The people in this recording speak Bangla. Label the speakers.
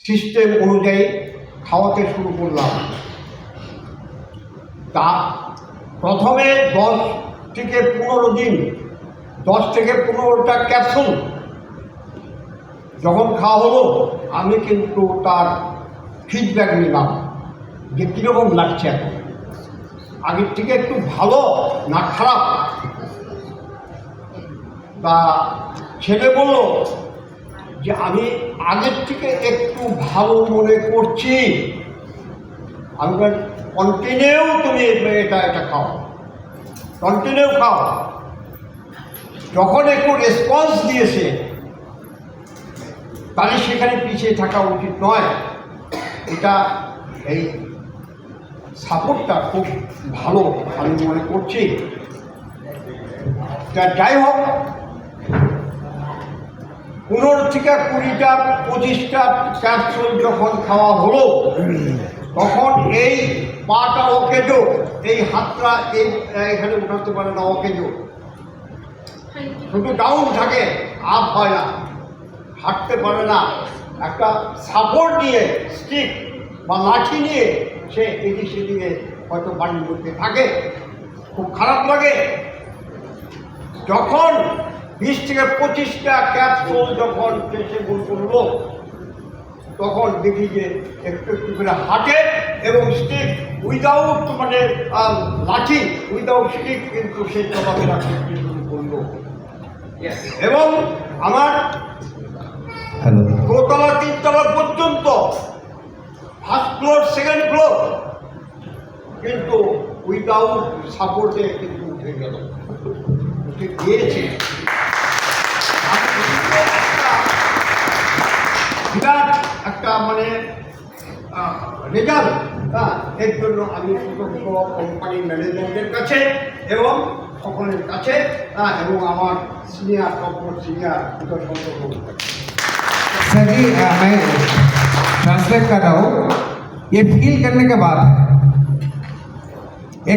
Speaker 1: সিস্টেম অনুযায়ী খাওয়াতে শুরু করলাম। তা প্রথমে 10 থেকে 15 দিন 10 থেকে 15টা ক্যাপসুল যখন খাওয়া হলো, আমি কিন্তু তার ফিডব্যাক নিলাম যে কীরকম লাগছে এখন, আগের থেকে একটু ভালো না খারাপ। তা ছেলে বলল যে আমি আগের থেকে একটু ভালো মনে করছি। আমি কন্টিনিউ তুমি এটা খাও, কন্টিনিউ খাও। যখন একটু রেসপন্স দিয়েছে তাহলে সেখানে পিছিয়ে থাকা উচিত নয়। এটা এই সাপোর্টটা খুব ভালো আমি মনে করছি। যাই হোক, 15 থেকে 20টা 25টা ক্যাপসুল যখন খাওয়া হলো, তখন এই পাটা অকেজো, এই হাতটা এখানে উঠাতে পারে না, অকেজো, শুধু ডাউন থাকে, আপ হয় না, হাঁটতে পারে না। একটা সাপোর্ট নিয়ে, স্টিক বা লাঠি নিয়ে সে এদিকে সেদিকে হয়তো বাড়ির মধ্যে থাকে। খুব খারাপ লাগে। যখন 20 থেকে 25টা ক্যাপসুল যখন সেবন করলো, তখন দেখি যে একটু একটু করে হাঁটে এবং স্টিক উইদাউট লাঠি, উইদাউট স্টিক কিন্তু সে চলাফেরা করতে শুরু করলো। এবং আমার দোতলা 3তলা পর্যন্ত, ফার্স্ট ফ্লোর সেকেন্ড ফ্লোর কিন্তু উইদাউট সাপোর্টে কিন্তু উঠে গেল, উঠে গিয়েছে। বিরাট একটা রেজাল্ট। এর জন্য আমি কৃতজ্ঞ কোম্পানির ম্যানেজমেন্টের কাছে এবং সকলের কাছে, এবং আমার সিনিयर संतोष।
Speaker 2: सर जी, मैं ट्रांसलेट कर रहा हूँ। ये फील करने के बाद